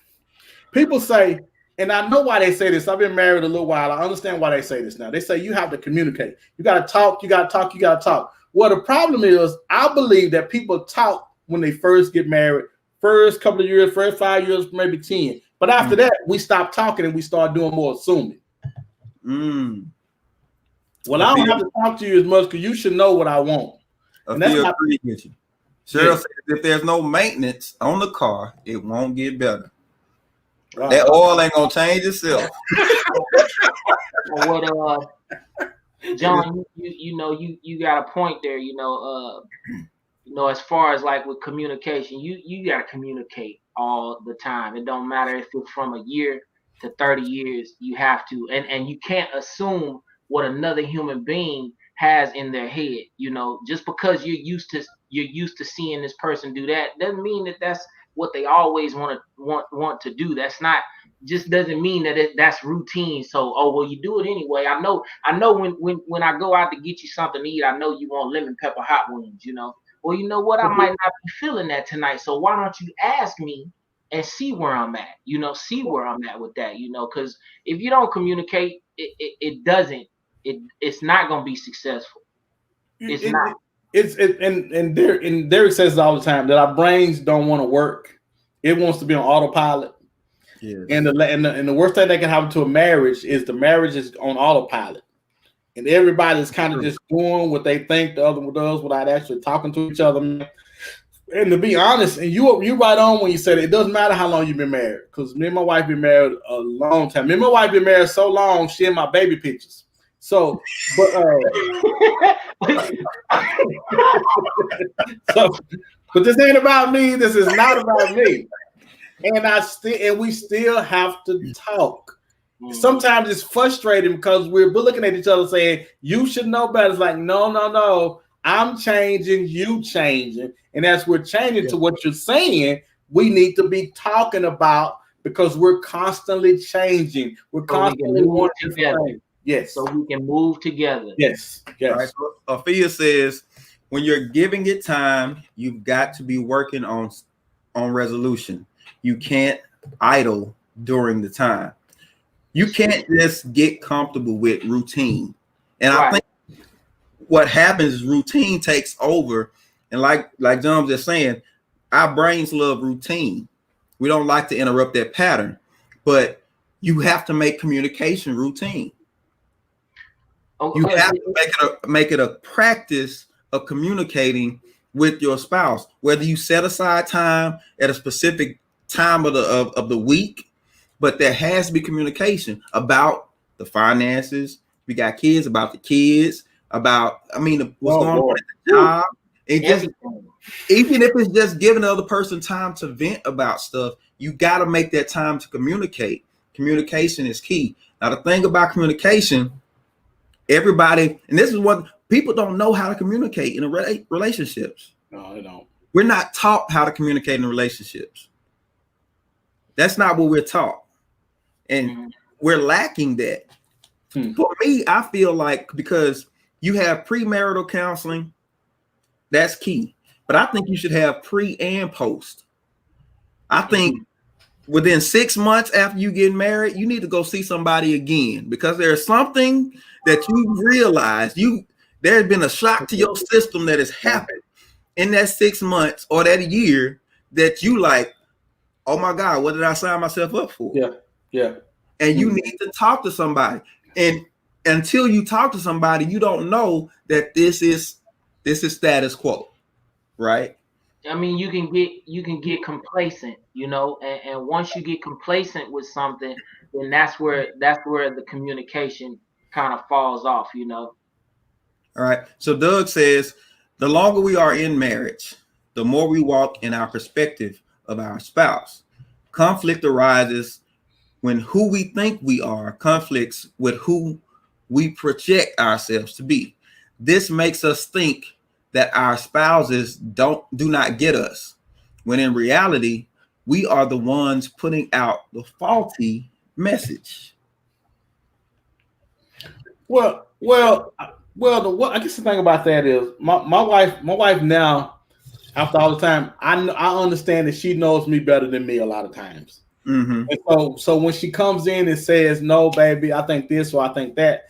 People say, and I know why they say this. I've been married a little while. I understand why they say this now. They say you have to communicate. You got to talk. You got to talk. You got to talk. Well, the problem is, I believe that people talk when they first get married, first couple of years, first 5 years, maybe 10. But after that, we stop talking and we start doing more assuming. Well, I don't have to talk to you as much because you should know what I want. And that's not Cheryl says if there's no maintenance on the car, it won't get better. Right. That oil ain't gonna change itself. What John, you got a point there, as far as like with communication, you gotta communicate all the time. It don't matter if it's from a year to 30 years, you have to, and you can't assume what another human being has in their head. Just because you're used to seeing this person do that doesn't mean that that's what they always want to do. That's not, just doesn't mean that that's routine. So, you do it anyway. I know when I go out to get you something to eat, I know you want lemon pepper hot wings, Well, you know what? I might not be feeling that tonight. So why don't you ask me and see where I'm at, see where I'm at with that, because if you don't communicate, it's not going to be successful. It's not. And Derek says all the time that our brains don't want to work. It wants to be on autopilot. Yes. And the worst thing that can happen to a marriage is the marriage is on autopilot. And everybody's kind of just doing what they think the other one does without actually talking to each other. And to be honest, and you right on when you said it doesn't matter how long you've been married, because me and my wife been married a long time. Me and my wife been married so long, she in my baby pictures. So, but this ain't about me. This is not about me. And we still have to talk. Sometimes it's frustrating because we're looking at each other saying, "You should know better." It's like, no. I'm changing, you changing, and as we're changing to what you're saying, we need to be talking about, because we're constantly changing. We're constantly wanting together. Yes. So we can move together. Yes. Right. So Afia says, when you're giving it time, you've got to be working on resolution. You can't idle during the time. You can't just get comfortable with routine. And I think what happens is routine takes over. And like John was just saying, our brains love routine. We don't like to interrupt that pattern, but you have to make communication routine. You have to make it a practice of communicating with your spouse, whether you set aside time at a specific time of the week, but there has to be communication about the finances. We got kids, about the kids, about what's going on at the job. It just, even if it's just giving the other person time to vent about stuff, you got to make that time to communicate. Communication is key. Now, the thing about communication, everybody, and this is what people don't know how to communicate in relationships. No, they don't. We're not taught how to communicate in relationships. That's not what we're taught. And we're lacking that. For me, I feel like because you have premarital counseling, that's key. But I think you should have pre and post. I think within 6 months after you get married, you need to go see somebody again, because there's something that you realize there's been a shock to your system that has happened in that 6 months or that year that you like, oh my God, what did I sign myself up for? Yeah. And you need to talk to somebody. And until you talk to somebody, you don't know that this is status quo, right? I mean, you can get complacent, you know, and once you get complacent with something, then that's where the communication kind of falls off, you know. All right. So Doug says the longer we are in marriage, the more we walk in our perspective of our spouse. Conflict arises when who we think we are conflicts with who we project ourselves to be. This makes us think that our spouses do not get us, when in reality, we are the ones putting out the faulty message. I guess the thing about that is my wife now, after all the time, I understand that she knows me better than me a lot of times. Mm-hmm. And so when she comes in and says, "No, baby, I think this or I think that,"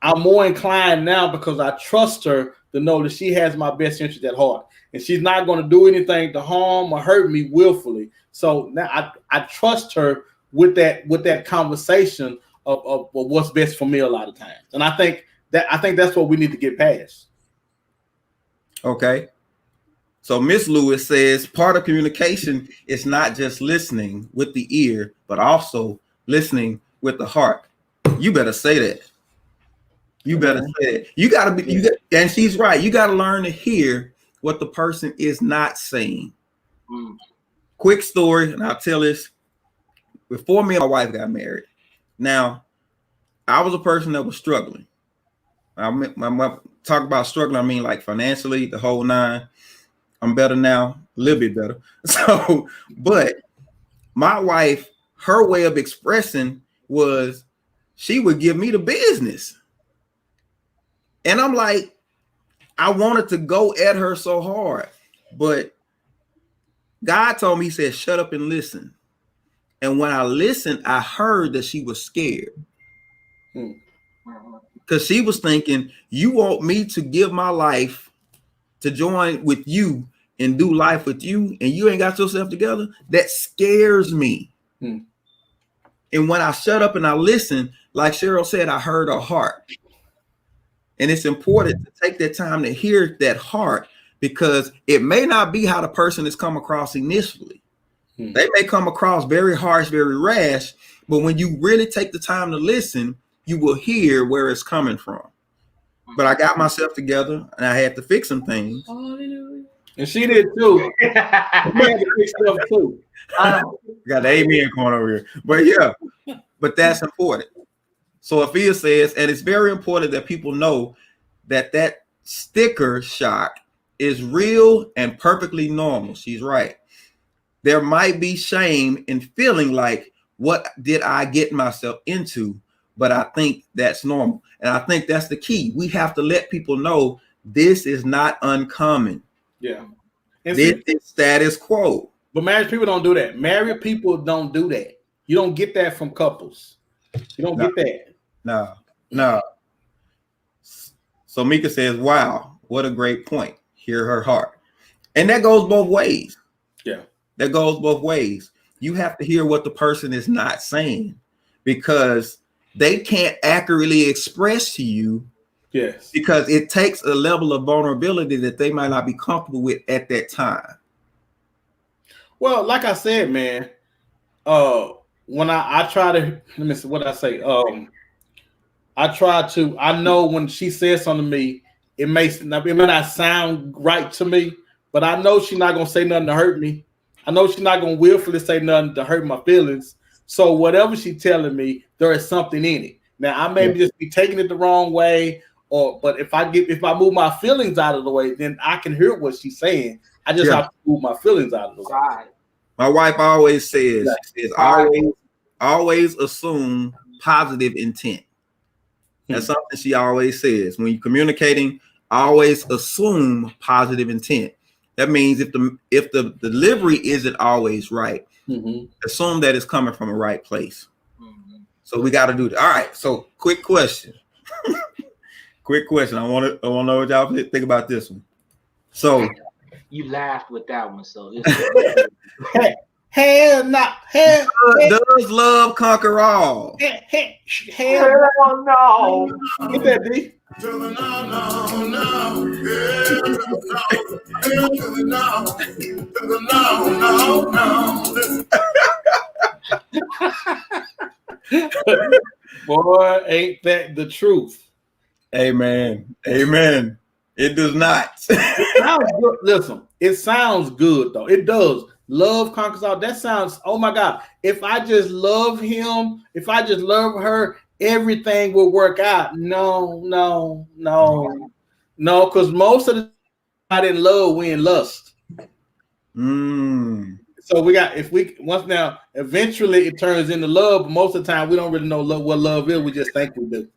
I'm more inclined now because I trust her to know that she has my best interest at heart, and she's not going to do anything to harm or hurt me willfully. So now I trust her with that conversation of what's best for me a lot of times, and I think that's what we need to get past. Okay. So Miss Lewis says part of communication is not just listening with the ear, but also listening with the heart. You better say that. You better say it. You gotta be. And she's right. You gotta learn to hear what the person is not saying. Quick story, and I'll tell this. Before me and my wife got married, now I was a person that was struggling. I'm talk about struggling. I mean, like financially, the whole nine. I'm better now, a little bit better. So, but my wife, her way of expressing was she would give me the business. And I'm like, I wanted to go at her so hard, but God told me, he said, shut up and listen. And when I listened, I heard that she was scared. Because she was thinking, you want me to give my life to join with you and do life with you, and you ain't got yourself together? That scares me. And when I shut up and I listen, like Cheryl said, I heard her heart. And it's important to take that time to hear that heart, because it may not be how the person is come across initially. They may come across very harsh, very rash, but when you really take the time to listen, you will hear where it's coming from. But I got myself together and I had to fix some things. And she did too. We had to fix stuff too. Got the amen going over here. But yeah, but that's important. So Afia says, and it's very important that people know that that sticker shock is real and perfectly normal. She's right. There might be shame in feeling like, what did I get myself into? But I think that's normal. And I think that's the key. We have to let people know this is not uncommon. Yeah. This is status quo. But married people don't do that. Married people don't do that. You don't get that from couples. You don't get that. No. So Mika says, wow, what a great point. Hear her heart. And that goes both ways. Yeah. That goes both ways. You have to hear what the person is not saying, because they can't accurately express to you. Yes. Because it takes a level of vulnerability that they might not be comfortable with at that time. Well, like I said, man, when I try to, let me see what I say. I know when she says something to me, it may not sound right to me, but I know she's not going to say nothing to hurt me. I know she's not going to willfully say nothing to hurt my feelings. So whatever she's telling me, there is something in it. Now I may just be taking it the wrong way, but if I move my feelings out of the way, then I can hear what she's saying. I just have to move my feelings out of the way. My wife always says, always assume positive intent. That's something she always says. When you're communicating, always assume positive intent. That means if the delivery isn't always right, assume that it's coming from a right place. So we got to do that. All right. So quick question. Quick question. I want to know what y'all think about this one. So you laughed with that one. So Hell no. Does love conquer all? Hell no. Get that, D. Boy, ain't that the truth? Amen. Amen. It does not. It sounds good. Listen, it sounds good though. It does. Love conquers all. That sounds, oh my God. If I just love him, if I just love her, everything will work out. No, because most of the time in love, we in lust. So we got, eventually it turns into love, but most of the time we don't really know what love is. We just think we do.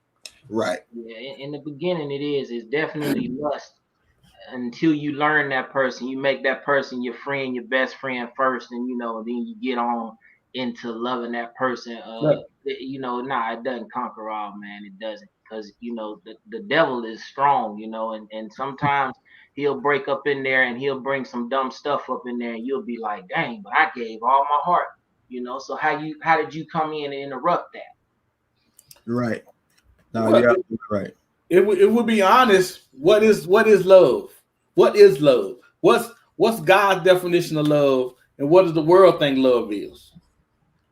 Right. Yeah, in the beginning it's definitely lust until you learn that person. You make that person your friend, your best friend first, and then you get on into loving that person. Right. It doesn't conquer all, man. It doesn't, because the devil is strong, and sometimes he'll break up in there and he'll bring some dumb stuff up in there, and you'll be like, dang, but I gave all my heart, so how did you come in and interrupt that? Right. No, you're absolutely right. It would be honest. What is love? What is love? What's God's definition of love, and what does the world think love is?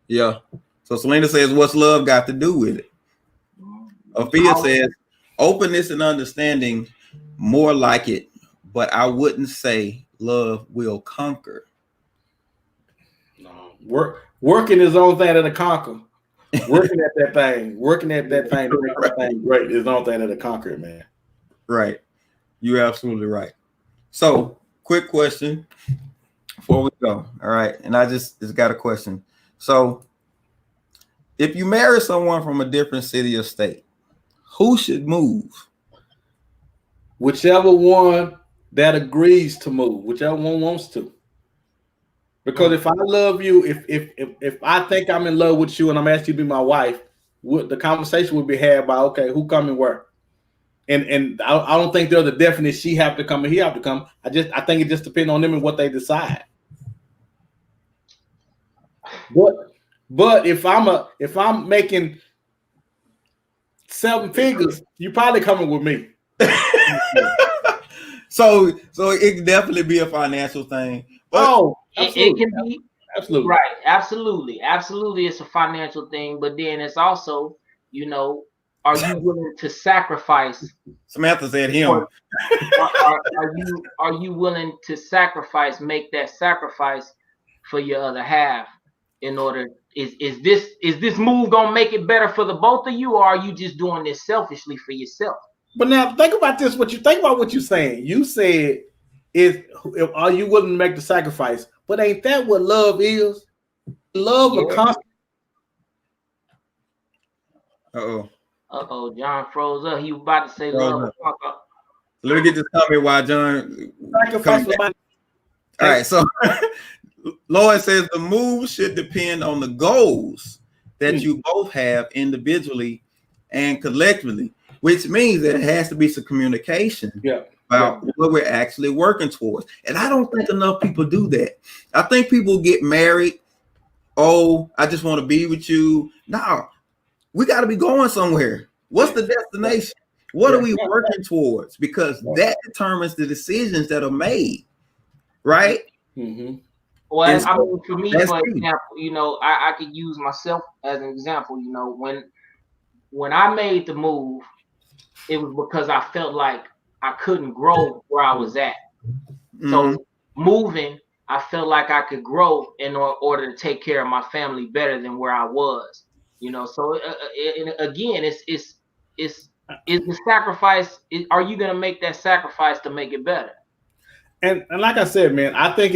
Yeah. So Selena says, what's love got to do with it? Ophia says, openness and understanding, more like it, but I wouldn't say love will conquer. No, working his own thing to conquer. Working at that thing to make that thing great is the only thing that'll conquer it, man. Right. You're absolutely right. So, quick question before we go. All right. And I just got a question. So, if you marry someone from a different city or state, who should move? Whichever one that agrees to move, whichever one wants to. Because if I love you, if I think I'm in love with you and I'm asking you to be my wife, the conversation would be had by, okay, who coming where? And I don't think there's a definite she have to come and he have to come. I think it just depends on them and what they decide. But if I'm making 7 figures, you probably coming with me. So it can definitely be a financial thing. But it can be absolutely right. Absolutely, it's a financial thing. But then it's also, are you willing to sacrifice? Samantha said him. Are you willing to make that sacrifice for your other half? In order, is this move gonna make it better for the both of you, or are you just doing this selfishly for yourself? But now think about this. What you're saying? You said, are you willing to make the sacrifice? But ain't that what love is? Love a constant. John froze up. He was about to say love. Let me get this comment while John. All right, so Lloyd says the move should depend on the goals that you both have individually and collectively, which means that it has to be some communication about what we're actually working towards. And I don't think enough people do that. I think people get married. Oh, I just want to be with you. No, we got to be going somewhere. What's the destination? What are we working towards? Because that determines the decisions that are made, right? Mm-hmm. Well, I mean, for me, for example, I could use myself as an example. When I made the move, it was because I felt like I couldn't grow where I was at. Mm-hmm. So moving, I felt like I could grow in order to take care of my family better than where I was. So again, it's the sacrifice. Are you going to make that sacrifice to make it better? And like I said, man, I think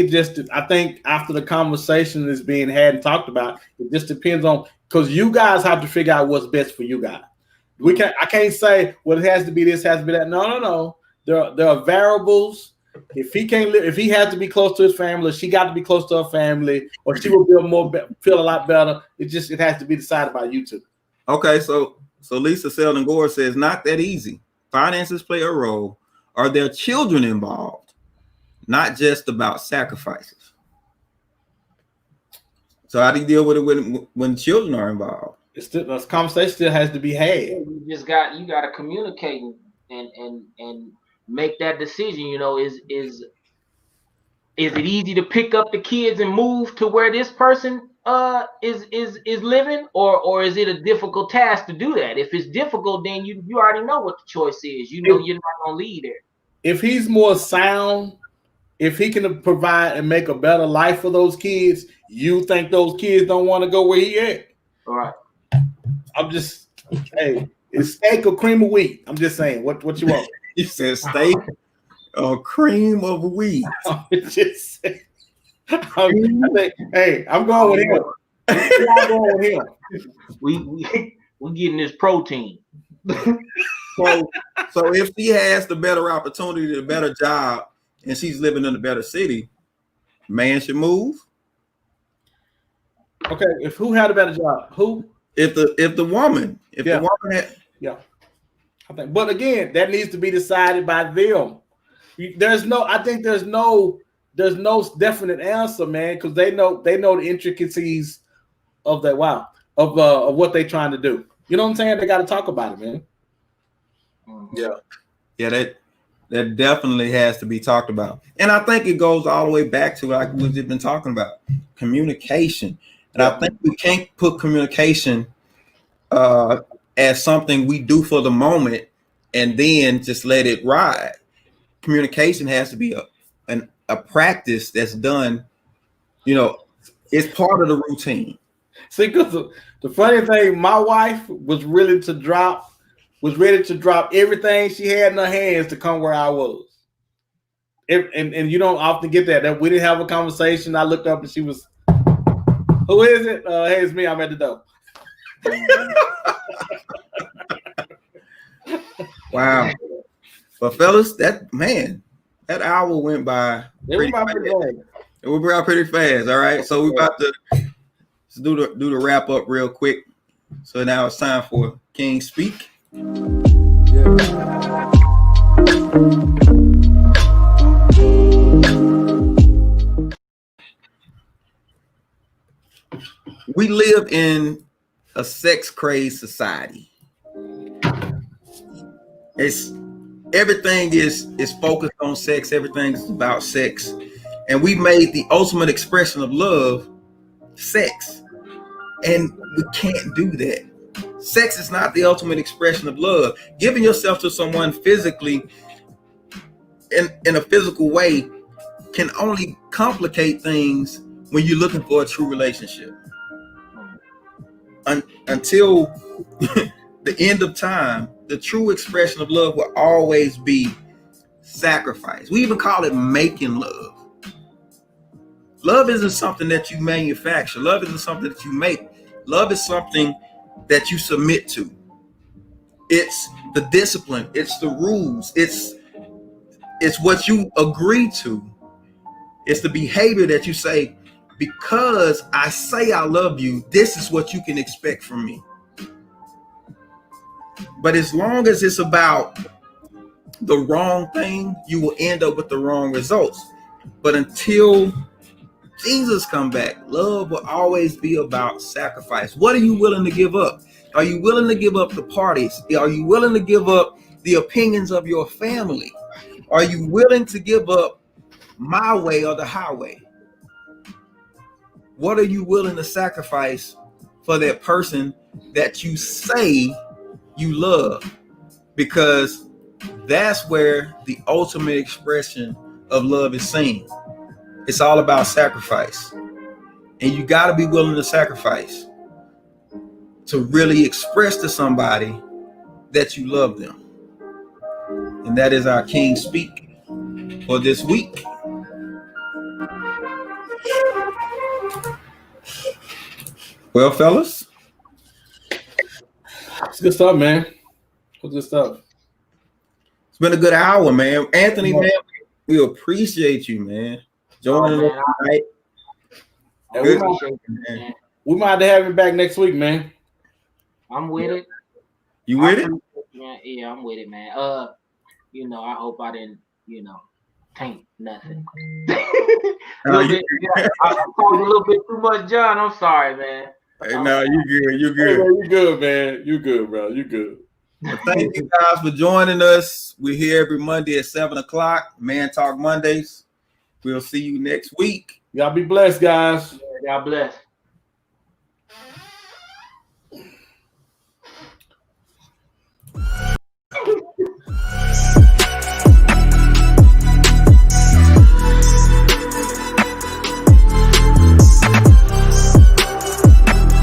after the conversation is being had and talked about, it just depends on, because you guys have to figure out what's best for you guys. I can't say, well, it has to be this, has to be that. No. There are variables. If he can't live, if he has to be close to his family, she got to be close to her family, or she will feel a lot better. It has to be decided by you two. Okay, so Lisa Selden Gore says, not that easy. Finances play a role. Are there children involved? Not just about sacrifices. So how do you deal with it when children are involved? It's still, this conversation still has to be had. You just got to communicate and make that decision. You know, is it easy to pick up the kids and move to where this person is living, or is it a difficult task to do that? If it's difficult, then you already know what the choice is. You know you're not gonna leave there. If he's more sound, if he can provide and make a better life for those kids, you think those kids don't want to go where he at? All right. I'm just, hey, it's steak or cream of wheat. I'm just saying, what you want? You said steak or cream of wheat. I'm just saying. Hey, I'm going with him. I'm going with him. We getting this protein. So if she has the better opportunity, the better job, and she's living in a better city, man should move. Okay, if who had a better job? Who? If the woman had, yeah. I think, but again, that needs to be decided by them. There's no definite answer, man, because they know the intricacies of that. Wow, of what they're trying to do. You know what I'm saying? They got to talk about it, man. Yeah, that definitely has to be talked about, and I think it goes all the way back to like we've been talking about communication. And I think we can't put communication as something we do for the moment and then just let it ride. Communication has to be a practice that's done. You know, it's part of the routine. See, because the funny thing, my wife was ready to drop everything she had in her hands to come where I was. And you don't often get that we didn't have a conversation. I looked up and she was, who is it? Hey, it's me. I'm at the door. Wow. But fellas, that hour went by. It went by pretty fast. All right. So we're about to do the wrap up real quick. So now it's time for King Speak. We live in a sex-crazed society. Everything is focused on sex. Everything is about sex, and we made the ultimate expression of love sex, and we can't do that. Sex is not the ultimate expression of love. Giving yourself to someone physically in a physical way can only complicate things when you're looking for a true relationship. Until the end of time, the true expression of love will always be sacrifice. We even call it making love. Love isn't something that you manufacture. Love isn't something that you make. Love is something that you submit to. It's the discipline. It's the rules. It's what you agree to. It's the behavior that you say, because I say I love you, this is what you can expect from me. But as long as it's about the wrong thing, you will end up with the wrong results. But until Jesus come back, love will always be about sacrifice. What are you willing to give up? Are you willing to give up the parties? Are you willing to give up the opinions of your family? Are you willing to give up my way or the highway? What are you willing to sacrifice for that person that you say you love? Because that's where the ultimate expression of love is seen. It's all about sacrifice. And you got to be willing to sacrifice to really express to somebody that you love them. And that is our King Speak for this week. Well, fellas, it's good stuff, man. It's good stuff. It's been a good hour, man. Anthony, man, we appreciate you, man. Joining us tonight. We might have to have him back next week, man. I'm with it. You with it? Yeah, I'm with it, man. I hope I didn't, Taint nothing. I talked a little bit too much, John. I'm sorry, man. Hey, no, you good. You good. Hey, man, you good, man. You good, bro. You good. Well, thank you guys for joining us. We're here every Monday at 7 o'clock. Man Talk Mondays. We'll see you next week. Y'all be blessed, guys. God bless.